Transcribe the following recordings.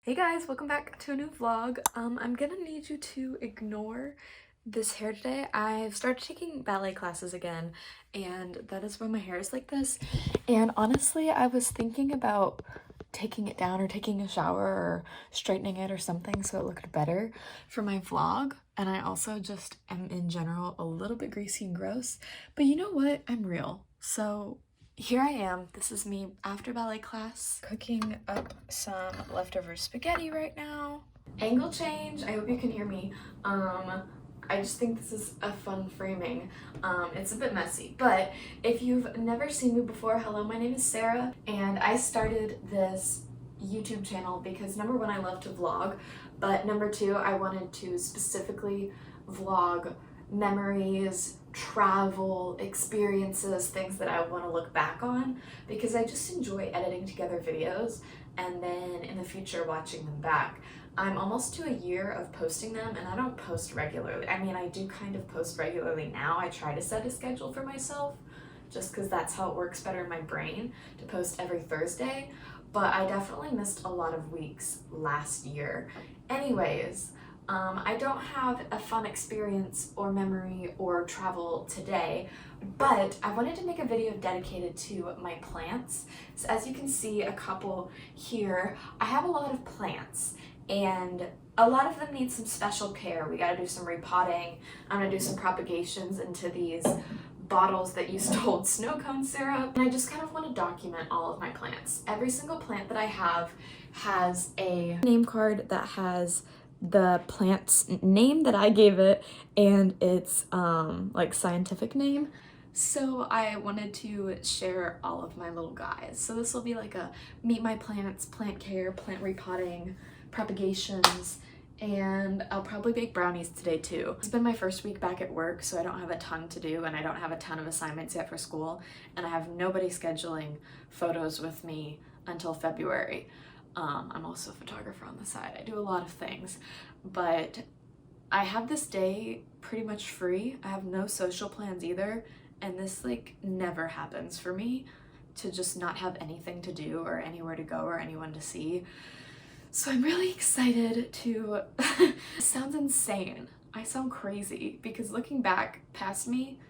Hey guys, welcome back to a new vlog. I'm gonna need you to ignore this hair today. I've started taking ballet classes again, and that is why my hair is like this. And honestly, I was thinking about taking it down or taking a shower or straightening it or something so it looked better for my vlog. And I also just am in general a little bit greasy and gross. But you know what? I'm real. So here I am. This is me after ballet class, cooking up some leftover spaghetti right now. Angle change. I hope you can hear me. I just think this is a fun framing. It's a bit messy, but if you've never seen me before, hello, my name is Sarah, and I started this YouTube channel because number one, I love to vlog, but number two, I wanted to specifically vlog memories, travel, experiences, things that I want to look back on because I just enjoy editing together videos and then in the future watching them back. I'm almost to a year of posting them and I don't post regularly. I mean, I do kind of post regularly now. I try to set a schedule for myself just because that's how it works better in my brain to post every Thursday, but I definitely missed a lot of weeks last year. Anyways, I don't have a fun experience or memory or travel today, but I wanted to make a video dedicated to my plants. So as you can see, a couple here, I have a lot of plants and a lot of them need some special care. We gotta do some repotting. I'm gonna do some propagations into these bottles that used to hold snow cone syrup. And I just kind of want to document all of my plants. Every single plant that I have has a name card that has the plant's name that I gave it and its like scientific name. So I wanted to share all of my little guys. So this will be like a meet my plants, plant care, plant repotting, propagations, and I'll probably bake brownies today too. It's been my first week back at work, so I don't have a ton to do and I don't have a ton of assignments yet for school, and I have nobody scheduling photos with me until February. I'm also a photographer on the side. I do a lot of things, but I have this day pretty much free. I have no social plans either, and this like never happens for me to just not have anything to do or anywhere to go or anyone to see. So I'm really excited to, it sounds insane. I sound crazy because looking back past me,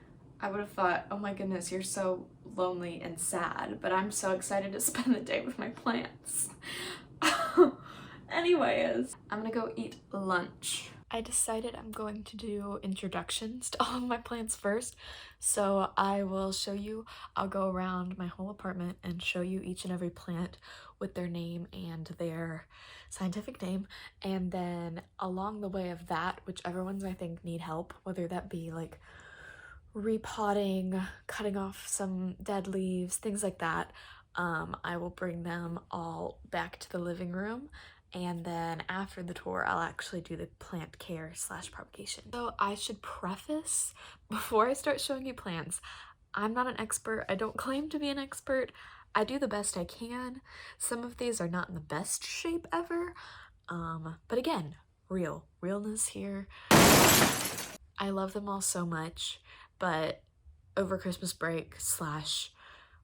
I would have thought, oh my goodness, you're so lonely and sad, but I'm so excited to spend the day with my plants. Anyways, I'm gonna go eat lunch. I decided I'm going to do introductions to all of my plants first, so I will show you, I'll go around my whole apartment and show you each and every plant with their name and their scientific name, and then along the way of that, whichever ones I think need help, whether that be like repotting, cutting off some dead leaves, things like that, I will bring them all back to the living room, and then after the tour I'll actually do the plant care / propagation. So I should preface before I start showing you plants, I'm not an expert. I don't claim to be an expert. I do the best I can. Some of these are not in the best shape ever, but again, realness here. I love them all so much, but over Christmas break /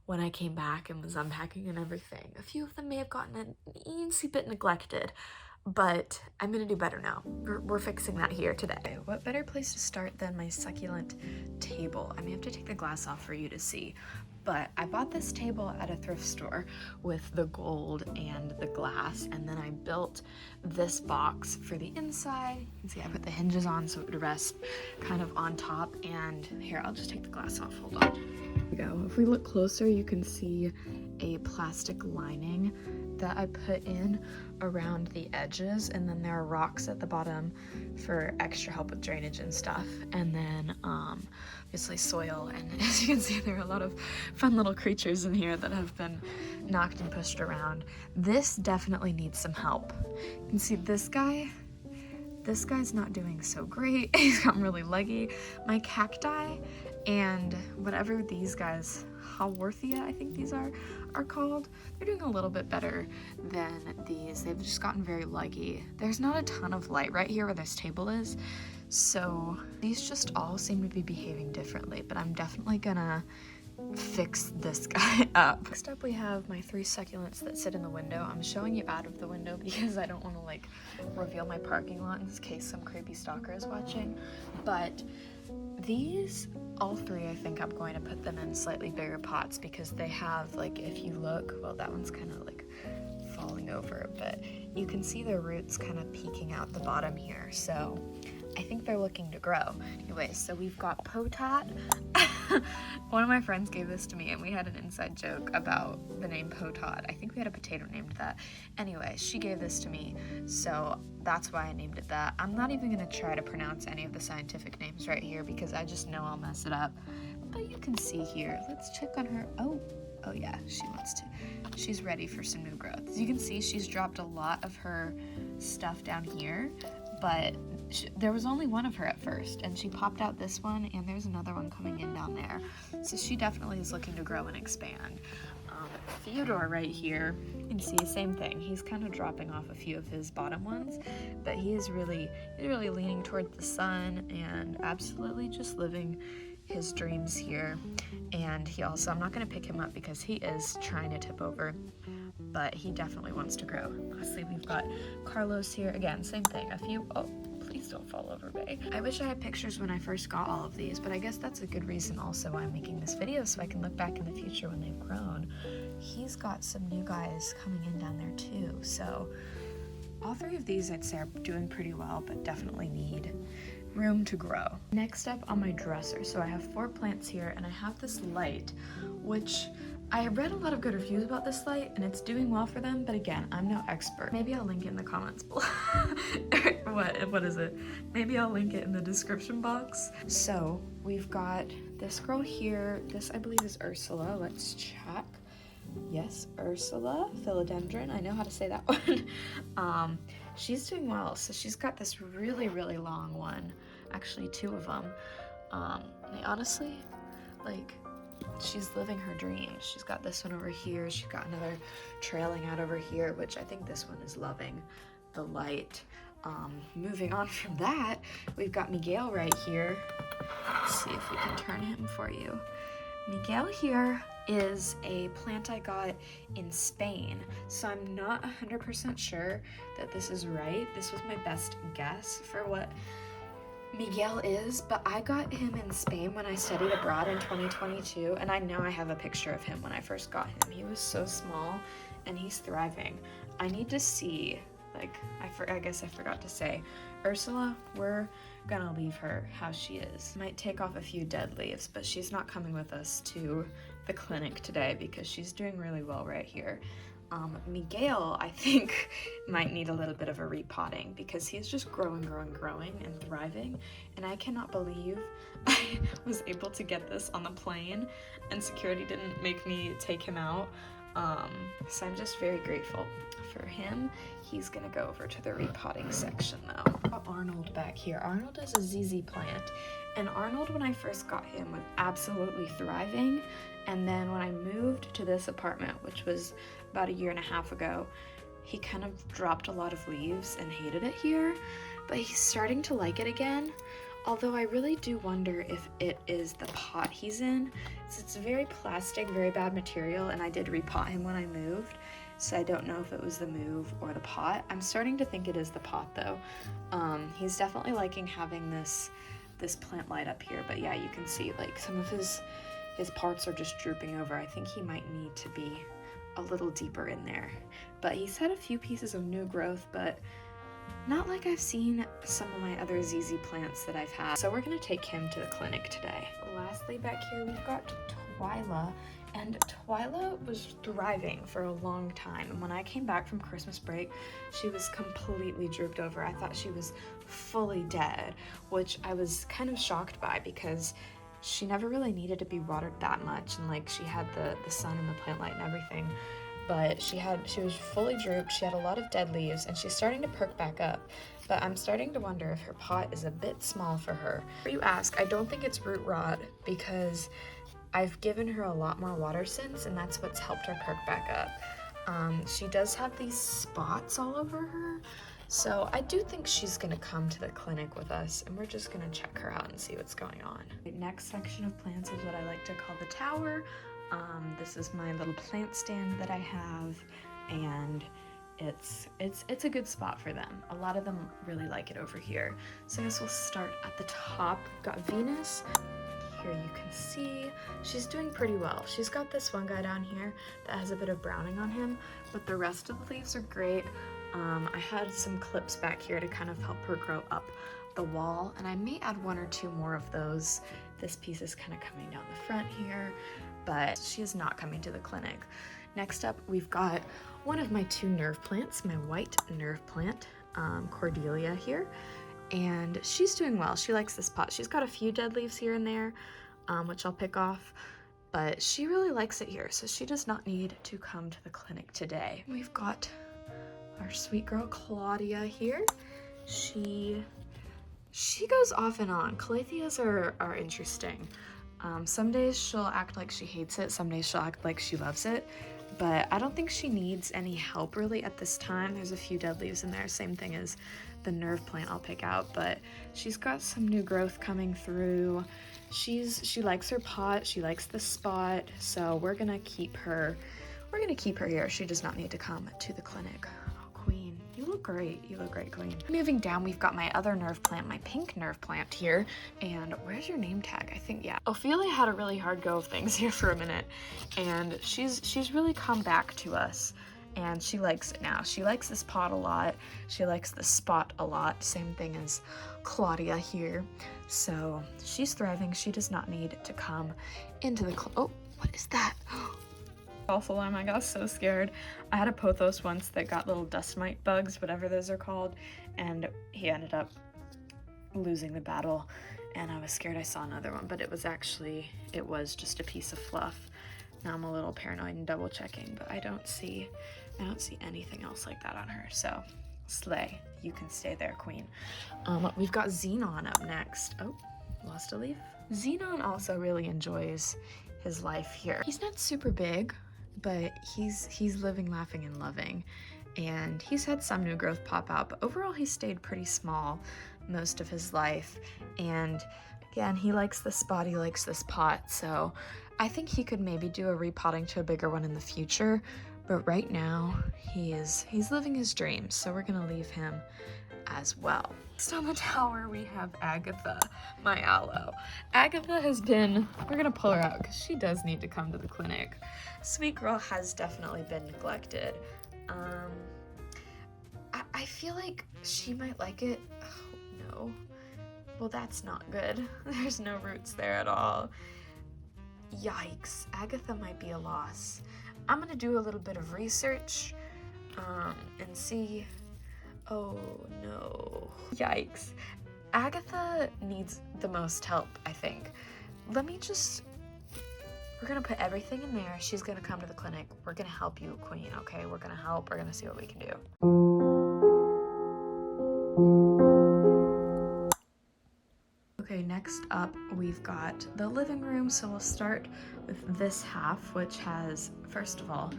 when I came back and was unpacking and everything, a few of them may have gotten an eensy bit neglected, but I'm gonna do better now. We're fixing that here today. What better place to start than my succulent table? I may have to take the glass off for you to see, but I bought this table at a thrift store with the gold and the glass, and then I built this box for the inside. You can see I put the hinges on so it would rest kind of on top, and here, I'll just take the glass off, hold on. Here we go. If we look closer, you can see a plastic lining that I put in around the edges, and then there are rocks at the bottom for extra help with drainage and stuff, and then obviously soil, and as you can see there are a lot of fun little creatures in here that have been knocked and pushed around. This definitely needs some help. You can see this guy's not doing so great. He's gotten really leggy. My cacti and whatever these guys, Haworthia, I think these are called, they're doing a little bit better than these. They've just gotten very leggy. There's not a ton of light right here where this table is, so these just all seem to be behaving differently, but I'm definitely gonna fix this guy up. Next up we have my 3 succulents that sit in the window. I'm showing you out of the window because I don't want to like reveal my parking lot in case some creepy stalker is watching. But these, all 3, I think I'm going to put them in slightly bigger pots because they have, like, if you look, well, that one's kind of like falling over, but you can see the roots kind of peeking out the bottom here. So I think they're looking to grow. Anyway, so we've got potat. One of my friends gave this to me and we had an inside joke about the name potat. I think we had a potato named that. Anyway, she gave this to me, so that's why I named it that. I'm not even gonna try to pronounce any of the scientific names right here because I just know I'll mess it up. But you can see here, let's check on her. Oh yeah, she wants to. She's ready for some new growth. As you can see, she's dropped a lot of her stuff down here, but there was only one of her at first, and she popped out this one, and there's another one coming in down there. So she definitely is looking to grow and expand. Theodore right here, you can see same thing. He's kind of dropping off a few of his bottom ones, but he's really leaning toward the sun and absolutely just living his dreams here. And he also, I'm not going to pick him up because he is trying to tip over, but he definitely wants to grow. Lastly, we've got Carlos here. Again, same thing. A few, oh, please don't fall over, babe. I wish I had pictures when I first got all of these, but I guess that's a good reason also why I'm making this video, so I can look back in the future when they've grown. He's got some new guys coming in down there too, so all 3 of these I'd say are doing pretty well, but definitely need room to grow. Next up on my dresser, so I have 4 plants here, and I have this light, which I read a lot of good reviews about this light, and it's doing well for them, but again, I'm no expert. Maybe I'll link it in the comments below. What is it? Maybe I'll link it in the description box. So we've got this girl here. This I believe is Ursula. Let's check. Yes, Ursula philodendron. I know how to say that one. She's doing well. So she's got this really long one. Actually, 2 of them. They honestly, like, she's living her dreams. She's got this one over here. She's got another trailing out over here, which I think this one is loving the light. Moving on from that, we've got Miguel right here. Let's see if we can turn him for you. Miguel here is a plant I got in Spain, so I'm not 100% sure that this is right. This was my best guess for what Miguel is, but I got him in Spain when I studied abroad in 2022, and I know I have a picture of him when I first got him. He was so small, and he's thriving. I need to see, like, I guess I forgot to say, Ursula, we're gonna leave her how she is. Might take off a few dead leaves, but she's not coming with us to the clinic today because she's doing really well right here. Miguel, I think, might need a little bit of a repotting because he's just growing and thriving, and I cannot believe I was able to get this on the plane and security didn't make me take him out. So I'm just very grateful for him. He's gonna go over to the repotting section though. Got Arnold back here. Arnold is a ZZ plant, and Arnold, when I first got him, was absolutely thriving, and then when I moved to this apartment, which was about 1.5 years ago, he kind of dropped a lot of leaves and hated it here, but he's starting to like it again. Although I really do wonder if it is the pot he's in. It's very plastic, very bad material, and I did repot him when I moved, so I don't know if it was the move or the pot. I'm starting to think it is the pot though. He's definitely liking having this plant light up here, but yeah, you can see like some of his parts are just drooping over. I think he might need to be a little deeper in there. But he's had a few pieces of new growth, but not like I've seen some of my other ZZ plants that I've had. So we're gonna take him to the clinic today. Lastly, back here we've got Twyla, and Twyla was thriving for a long time. And when I came back from Christmas break, she was completely drooped over. I thought she was fully dead, which I was kind of shocked by because she never really needed to be watered that much, and like she had the sun and the plant light and everything. But she was fully drooped, she had a lot of dead leaves, and she's starting to perk back up. But I'm starting to wonder if her pot is a bit small for her. Before you ask, I don't think it's root rot because I've given her a lot more water since, and that's what's helped her perk back up. She does have these spots all over her, So I do think she's gonna come to the clinic with us, and we're just gonna check her out and see what's going on. The next section of plants is what I like to call the tower. This is my little plant stand that I have, and it's a good spot for them. A lot of them really like it over here. So I guess we'll start at the top. We've got Venus. Here you can see she's doing pretty well. She's got this one guy down here that has a bit of browning on him, but the rest of the leaves are great. I had some clips back here to kind of help her grow up the wall, and I may add 1 or 2 more of those. This piece is kind of coming down the front here, but she is not coming to the clinic. Next up, we've got one of my 2 nerve plants, my white nerve plant, Cordelia here, and she's doing well. She likes this pot. She's got a few dead leaves here and there, which I'll pick off, but she really likes it here, so she does not need to come to the clinic today. We've got our sweet girl Claudia here. She goes off and on. Calatheas are interesting. Some days she'll act like she hates it, some days she'll act like she loves it, but I don't think she needs any help really at this time. There's a few dead leaves in there, same thing as the nerve plant I'll pick out, but she's got some new growth coming through. She likes her pot, she likes the spot, so we're gonna keep her here. She does not need to come to the clinic. Queen, you look great. You look great, Queen. Moving down, we've got my other nerve plant, my pink nerve plant here. And where's your name tag? I think, yeah. Ophelia had a really hard go of things here for a minute, and she's really come back to us, and she likes it now. She likes this pot a lot. She likes the spot a lot. Same thing as Claudia here. So she's thriving. She does not need to come into the oh, what is that? False alarm, I got so scared. I had a pothos once that got little dust mite bugs, whatever those are called, and he ended up losing the battle, and I was scared I saw another one, but it was just a piece of fluff. Now I'm a little paranoid and double checking, but I don't see anything else like that on her, so slay. You can stay there, Queen. We've got Xenon up next. Oh, lost a leaf. Xenon also really enjoys his life here. He's not super big, but he's living, laughing, and loving, and he's had some new growth pop out, but overall he's stayed pretty small most of his life. And again, he likes this spot, he likes this pot, so I think he could maybe do a repotting to a bigger one in the future, but right now he's living his dreams, so we're gonna leave him as well. Next on the tower we have Agatha, my aloe. Agatha we're gonna pull her out because she does need to come to the clinic. Sweet girl has definitely been neglected. I feel like she might like it. Oh no. Well, that's not good. There's no roots there at all. Yikes, Agatha might be a loss. I'm gonna do a little bit of research and see. Oh no. Yikes. Agatha needs the most help, I think. We're gonna put everything in there. She's gonna come to the clinic. We're gonna help you, Queen, okay? We're gonna help. We're gonna see what we can do. Okay, next up we've got the living room. So we'll start with this half, which has, first of all,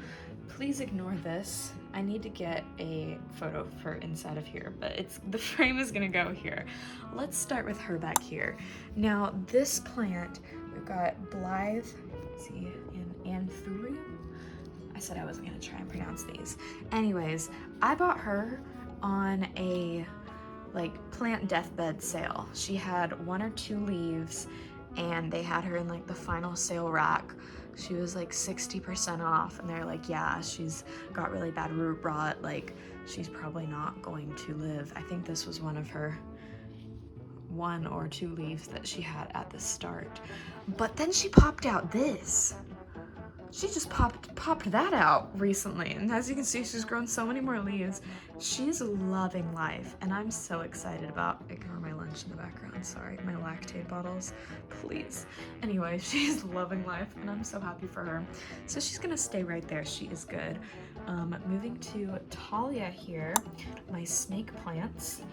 please ignore this. I need to get a photo for inside of here, but the frame is gonna go here. Let's start with her back here. Now this plant, we've got Blythe, let's see, in Anthurium. I said I wasn't gonna try and pronounce these. Anyways, I bought her on a plant deathbed sale. She had 1 or 2 leaves, and they had her in the final sale rack. She was 60% off, and they're like, yeah, she's got really bad root rot, she's probably not going to live. I think this was one of her 1 or 2 leaves that she had at the start. But then she popped out this. She just popped that out recently, and as you can see, she's grown so many more leaves. She's loving life, and I'm so excited about, ignore my lunch in the background, sorry, my lactate bottles, please. Anyway, she's loving life, and I'm so happy for her. So she's gonna stay right there, she is good. Moving to Talia here, my snake plants.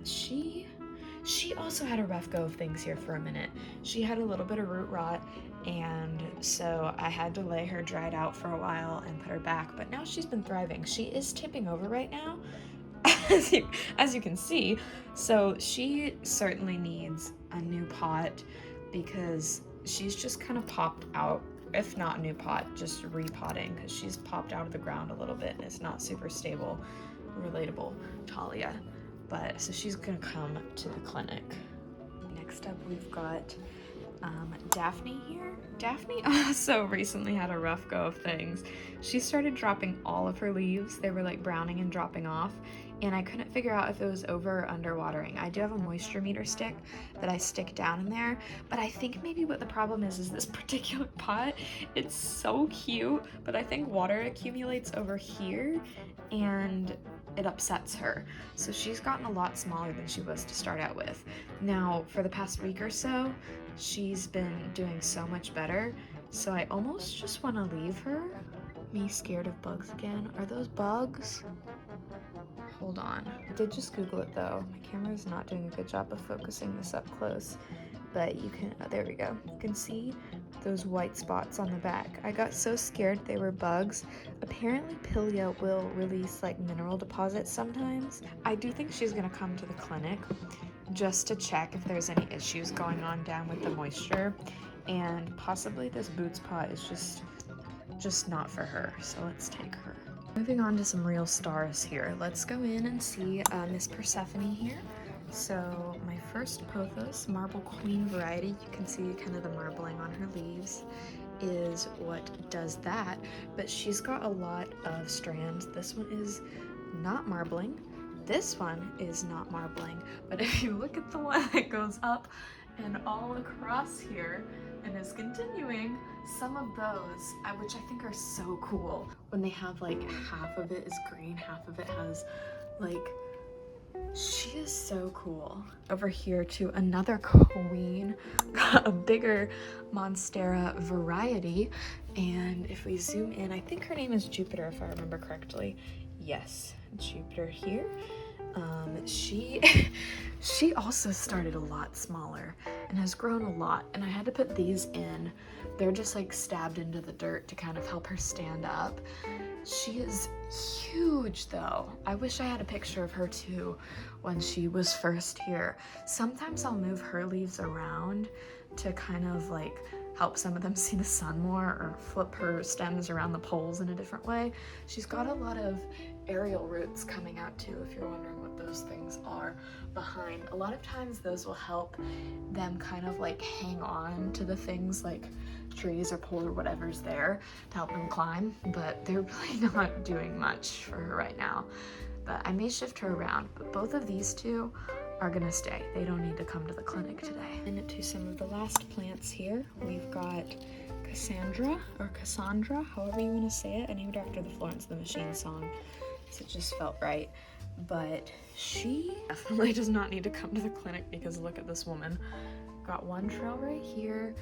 She also had a rough go of things here for a minute. She had a little bit of root rot, and so I had to lay her dried out for a while and put her back, but now she's been thriving. She is tipping over right now, as you can see. So she certainly needs a new pot because she's just kind of popped out, if not new pot, just repotting, because she's popped out of the ground a little bit and it's not super stable. Relatable, Talia. But so she's gonna come to the clinic. Next up, we've got Daphne here. Daphne also recently had a rough go of things. She started dropping all of her leaves. They were like browning and dropping off, and I couldn't figure out if it was over or under watering. I do have a moisture meter stick that I stick down in there, but I think maybe what the problem is this particular pot. It's so cute, but I think water accumulates over here and it upsets her. So she's gotten a lot smaller than she was to start out with. Now, for the past week or so, she's been doing so much better, so I almost just want to leave her. Me scared of bugs again. Are those bugs? Hold on. I did just Google it though. My camera's not doing a good job of focusing this up close, but you can, oh, there we go. You can see those white spots on the back. I got so scared they were bugs. Apparently Pilia will release like mineral deposits sometimes. I do think she's gonna come to the clinic just to check if there's any issues going on down with the moisture, and possibly this boots pot is just not for her, so let's take her. Moving on to some real stars here. Let's go in and see Miss Persephone here. So my first pothos, marble queen variety, you can see kind of the marbling on her leaves is what does that, but she's got a lot of strands. This one is not marbling. This one is not marbling, but if you look at the one that goes up and all across here and is continuing, some of those, which I think are so cool, when they have like half of it is green, half of it has like, she is so cool. Over here to another queen, got a bigger Monstera variety, and if we zoom in, I think her name is Jupiter if I remember correctly. Yes, Jupiter here. She also started a lot smaller and has grown a lot, and I had to put these in. They're just like stabbed into the dirt to kind of help her stand up. She is huge though. I wish I had a picture of her too when she was first here. Sometimes I'll move her leaves around to kind of like help some of them see the sun more, or flip her stems around the poles in a different way. She's got a lot of aerial roots coming out too, if you're wondering what those things are behind. A lot of times those will help them kind of like hang on to the things like trees or pole or whatever's there to help them climb, but they're really not doing much for her right now. But I may shift her around, but both of these two are gonna stay. They don't need to come to the clinic today. And to some of the last plants here, we've got Cassandra, or Cassandra, however you want to say it. I named her after the Florence and the Machine song, so it just felt right. But she definitely does not need to come to the clinic because look at this woman. Got one trail right here,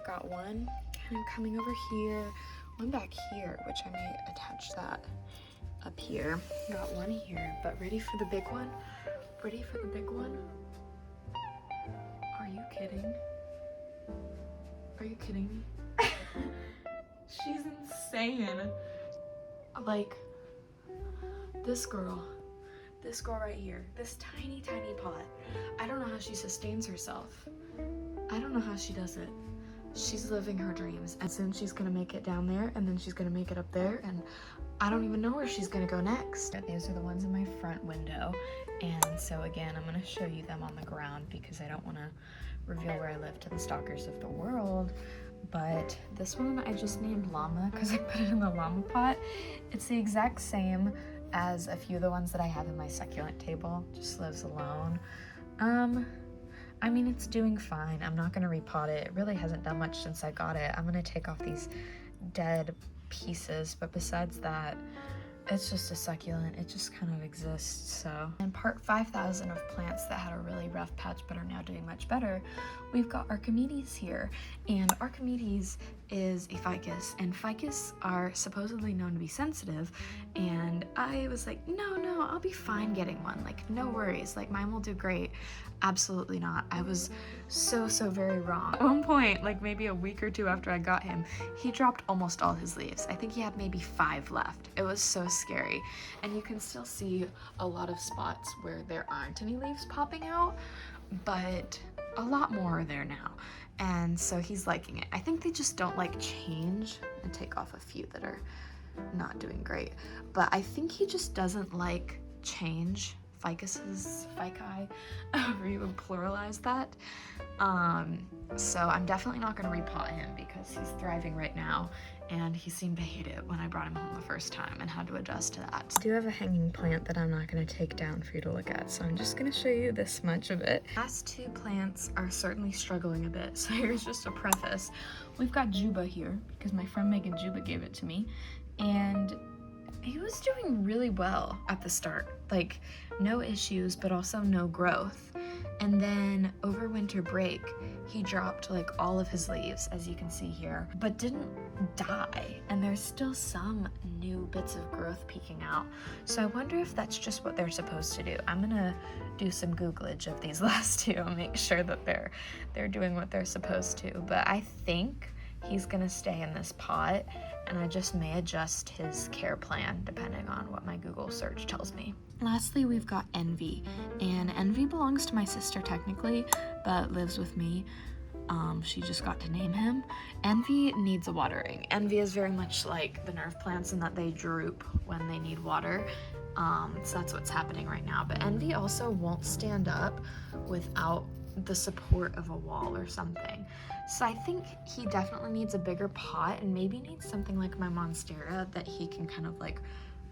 got one kind of coming over here, one back here, which I may attach that up here. Got one here, but ready for the big one? Ready for the big one? Are you kidding? Are you kidding me? She's insane. Like, this girl right here, this tiny pot, I don't know how she sustains herself. I don't know how she does it. She's living her dreams, and soon she's gonna make it down there, and then she's gonna make it up there, and I don't even know where she's gonna go next. These are the ones in my front window, and so again, I'm gonna show you them on the ground because I don't wanna reveal where I live to the stalkers of the world. But this one I just named Llama because I put it in the llama pot. It's the exact same as a few of the ones that I have in my succulent table, just lives alone. I mean, it's doing fine. I'm not gonna repot it. It really hasn't done much since I got it. I'm gonna take off these dead pieces, but besides that, it's just a succulent. It just kind of exists. So in part 5,000 of plants that had a really rough patch but are now doing much better, we've got Archimedes here. And Archimedes is a ficus, and ficus are supposedly known to be sensitive, and I was like, no, I'll be fine getting one, like no worries, like mine will do great. Absolutely not. I was so very wrong. At one point, like maybe a week or two after I got him, he dropped almost all his leaves. I think he had maybe 5 left. It was so scary, and you can still see a lot of spots where there aren't any leaves popping out, but a lot more are there now. And so he's liking it. I think they just don't like change, and take off a few that are not doing great. But I think he just doesn't like change. Ficuses, fici, however you would pluralize that. So I'm definitely not gonna repot him because he's thriving right now, and he seemed to hate it when I brought him home the first time and had to adjust to that. I do have a hanging plant that I'm not gonna take down for you to look at, so I'm just gonna show you this much of it. Last 2 plants are certainly struggling a bit, so here's just a preface. We've got Juba here because my friend Megan Juba gave it to me, and he was doing really well at the start, like no issues, but also no growth. And then over winter break, he dropped like all of his leaves, as you can see here, but didn't die. And there's still some new bits of growth peeking out. So I wonder if that's just what they're supposed to do. I'm gonna do some Googlage of these last 2 and make sure that they're doing what they're supposed to. But I think he's gonna stay in this pot, and I just may adjust his care plan depending on what my Google search tells me. Lastly, we've got Envy, and Envy belongs to my sister technically, but lives with me. She just got to name him. Envy needs a watering. Envy is very much like the nerve plants in that they droop when they need water. So that's what's happening right now. But Envy also won't stand up without the support of a wall or something. So I think he definitely needs a bigger pot, and maybe needs something like my monstera that he can kind of like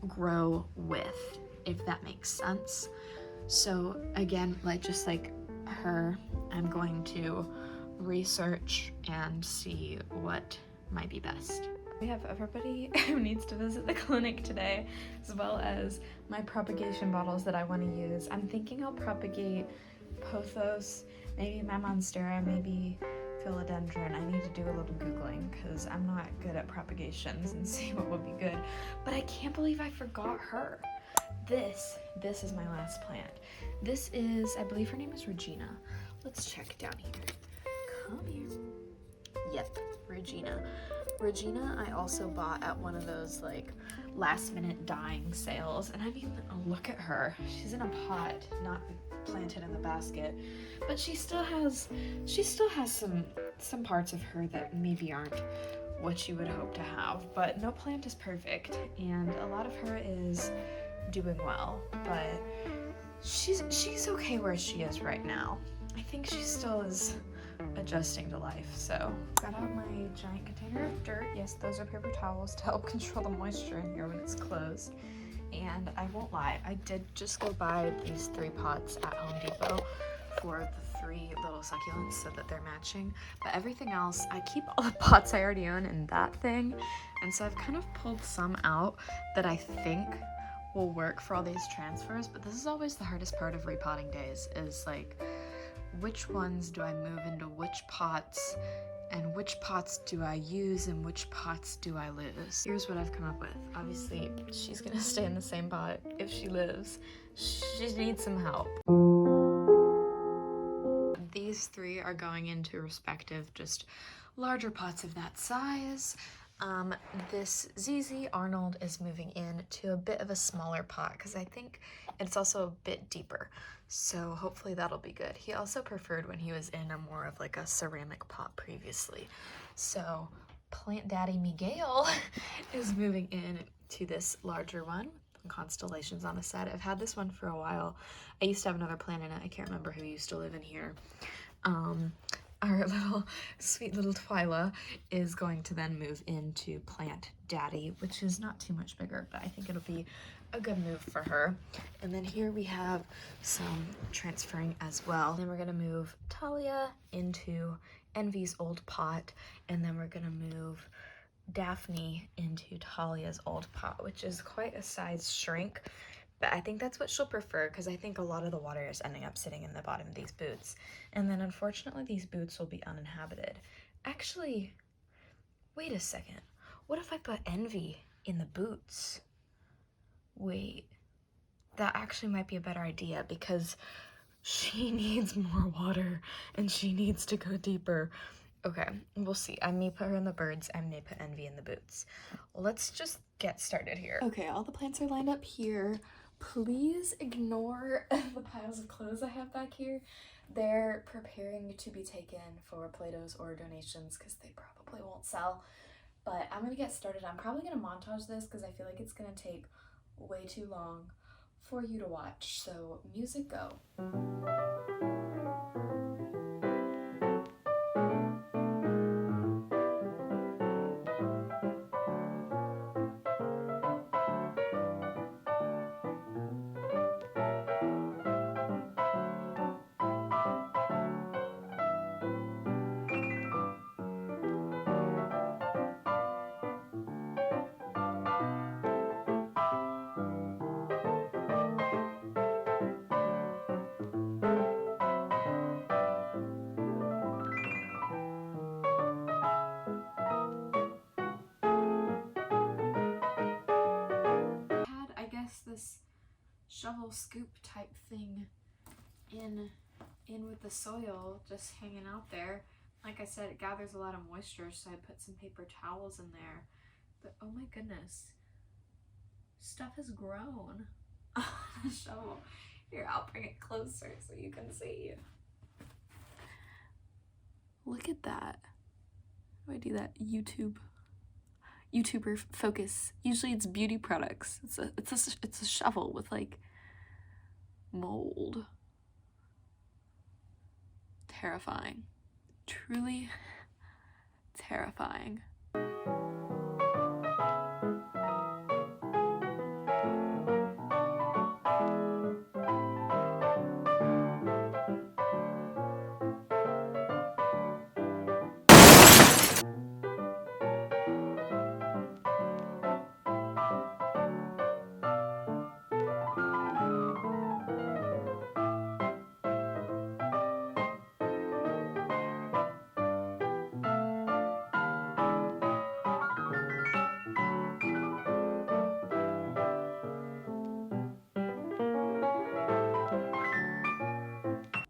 grow with, if that makes sense. So again, like just like her, I'm going to research and see what might be best. We have everybody who needs to visit the clinic today, as well as my propagation bottles that I want to use. I'm thinking I'll propagate pothos, maybe my monstera, maybe philodendron. I need to do a little Googling because I'm not good at propagations and see what would be good. But I can't believe I forgot her. This is my last plant. This is, I believe her name is Regina. Let's check down here. Come here. Yep, Regina. Regina I also bought at one of those like last minute dying sales, and I mean, look at her. She's in a pot, not planted in the basket, but she still has some parts of her that maybe aren't what you would hope to have. But no plant is perfect, and a lot of her is doing well, but she's okay where she is right now. I think she still is adjusting to life. So got out my giant container of dirt. Yes, those are paper towels to help control the moisture in here when it's closed. And I won't lie, I did just go buy these 3 pots at Home Depot for the 3 little succulents so that they're matching. But everything else, I keep all the pots I already own in that thing. And so I've kind of pulled some out that I think will work for all these transfers. But this is always the hardest part of repotting days, is like, which ones do I move into which pots, and which pots do I use and which pots do I lose? Here's what I've come up with. Obviously, she's gonna stay in the same pot if she lives. She needs some help. These 3 are going into respective just larger pots of that size. This ZZ Arnold is moving in to a bit of a smaller pot because I think it's also a bit deeper. So hopefully that'll be good. He also preferred when he was in a more of like a ceramic pot previously. So Plant Daddy Miguel is moving in to this larger one with constellations on the side. I've had this one for a while. I used to have another plant in it. I can't remember who used to live in here. Our sweet little Twyla is going to then move into Plant Daddy, which is not too much bigger, but I think it'll be a good move for her. And then here we have some transferring as well. Then we're gonna move Talia into Envy's old pot, and then we're gonna move Daphne into Talia's old pot, which is quite a size shrink. But I think that's what she'll prefer, because I think a lot of the water is ending up sitting in the bottom of these boots. And then unfortunately these boots will be uninhabited. Actually, Wait a second. What if I put Envy in the boots? Wait, that actually might be a better idea because she needs more water and she needs to go deeper. Okay, we'll see. I may put her in the birds, I may put Envy in the boots. Let's just get started here. Okay, all the plants are lined up here. Please ignore the piles of clothes I have back here. They're preparing to be taken for Play-Dohs or donations because they probably won't sell. But I'm gonna get started. I'm probably gonna montage this because I feel like it's gonna take way too long for you to watch. So music go. This shovel scoop type thing in with the soil just hanging out there. Like I said, it gathers a lot of moisture, so I put some paper towels in there. But oh my goodness, stuff has grown on the shovel. Here, I'll bring it closer so you can see. Look at that. How do I do that? YouTuber focus. Usually it's beauty products. It's a shovel with like mold. Terrifying. Truly terrifying.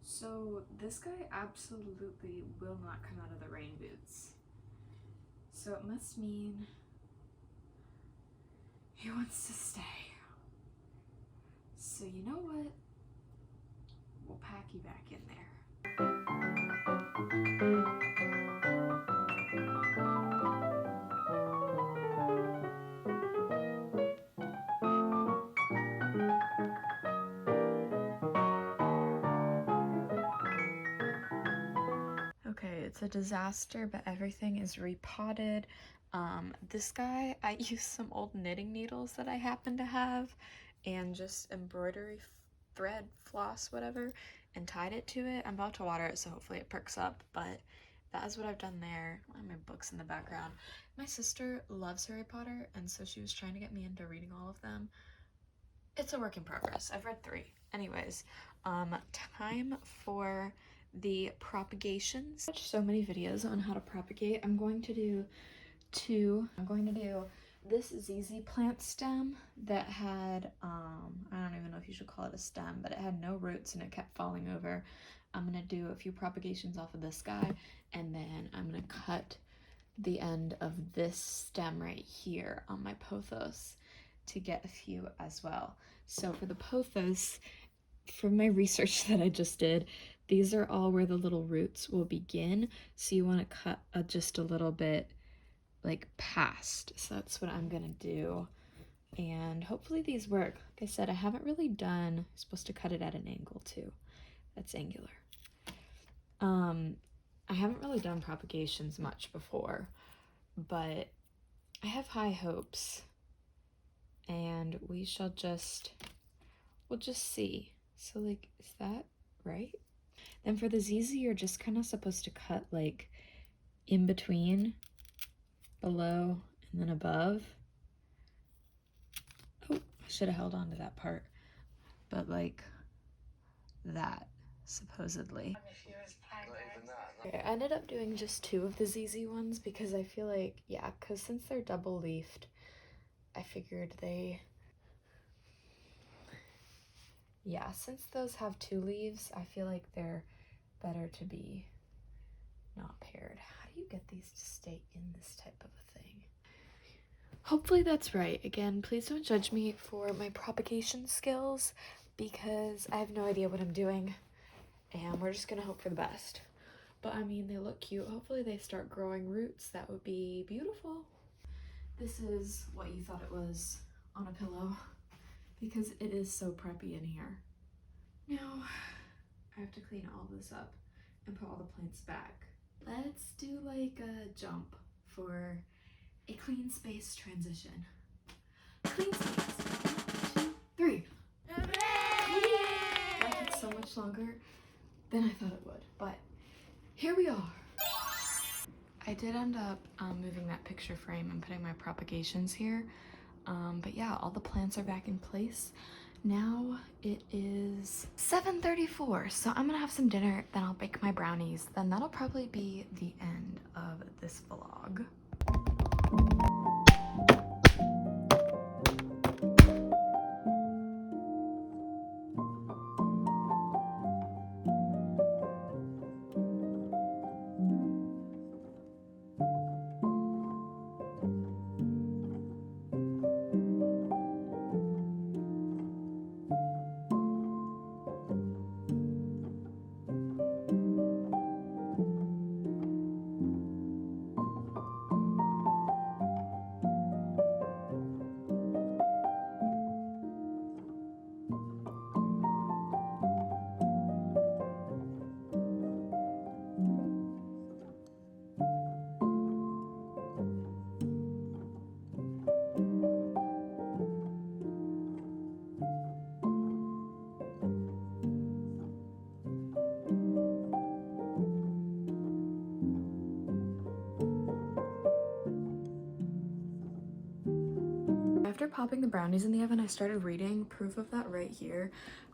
So this guy absolutely will not come out of the rain boots. So it must mean he wants to stay. So you know what? We'll pack you back in there. Okay, it's a disaster, but everything is repotted. This guy, I used some old knitting needles that I happen to have and just embroidery thread, floss, whatever, and tied it to it. I'm about to water it, so hopefully it perks up, but that is what I've done there. I have my books in the background. My sister loves Harry Potter, and so she was trying to get me into reading all of them. It's a work in progress. I've read 3. Anyways, time for the propagations. I watched so many videos on how to propagate. I'm going to do 2. I'm going to do this ZZ plant stem that had, I don't even know if you should call it a stem, but it had no roots and it kept falling over. I'm gonna do a few propagations off of this guy, and then I'm gonna cut the end of this stem right here on my pothos to get a few as well. So for the pothos, from my research that I just did, these are all where the little roots will begin. So you want to cut just a little bit like past. So that's what I'm gonna do. And hopefully these work. Like I said, I haven't really done, I'm supposed to cut it at an angle too. That's angular. I haven't really done propagations much before, but I have high hopes. And we'll just see. So like, is that right? Then for the ZZ, you're just kind of supposed to cut like in between, below, and then above. Oh, I should have held on to that part. But like that, supposedly. Okay, I ended up doing just 2 of the ZZ ones because I feel like, yeah, because since they're double leafed, I figured yeah, since those have 2 leaves, I feel like they're better to be not paired. How do you get these to stay in this type of a thing? Hopefully that's right. Again, please don't judge me for my propagation skills because I have no idea what I'm doing and we're just gonna hope for the best. But I mean, they look cute. Hopefully they start growing roots. That would be beautiful. This is what you thought it was on a pillow because it is so preppy in here. Now, I have to clean all this up and put all the plants back. Let's do like a jump for a clean space transition. Clean space. 1, 2, 3. That took so much longer than I thought it would, but here we are. I did end up moving that picture frame and putting my propagations here. But yeah, all the plants are back in place. Now it is 7:34, so I'm gonna have some dinner, then I'll bake my brownies. Then that'll probably be the end of this vlog. After popping the brownies in the oven, I started reading. Proof of that right here.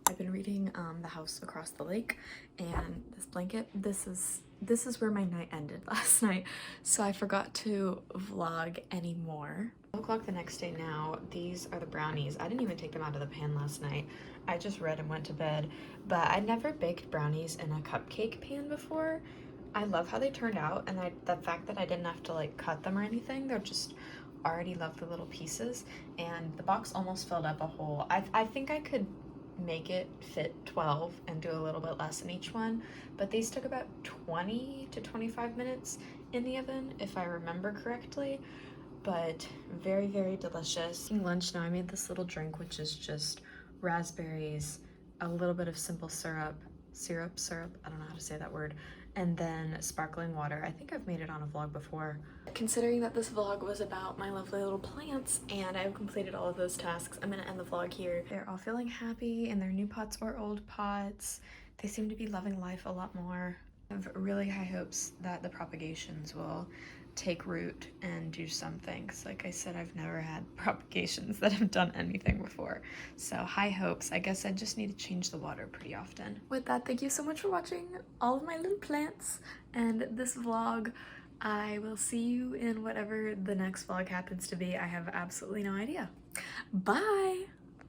I've been reading The House Across the Lake, and this blanket, this is where my night ended last night, so I forgot to vlog anymore. 12 o'clock the next day now. These are the brownies. I didn't even take them out of the pan last night. I just read and went to bed, but I'd never baked brownies in a cupcake pan before. I love how they turned out, and the fact that I didn't have to like cut them or anything. They're just already love the little pieces, and the box almost filled up a hole. I think I could make it fit 12 and do a little bit less in each one, but these took about 20 to 25 minutes in the oven if I remember correctly, but very, very delicious. Lunch now, I made this little drink which is just raspberries, a little bit of simple syrup, I don't know how to say that word, and then sparkling water. I think I've made it on a vlog before. Considering that this vlog was about my lovely little plants and I've completed all of those tasks, I'm gonna end the vlog here. They're all feeling happy in their new pots or old pots. They seem to be loving life a lot more. I have really high hopes that the propagations will take root and do something, because like I said, I've never had propagations that have done anything before, so high hopes. I guess I just need to change the water pretty often. With that, thank you so much for watching all of my little plants and this vlog. I will see you in whatever the next vlog happens to be. I have absolutely no idea. Bye!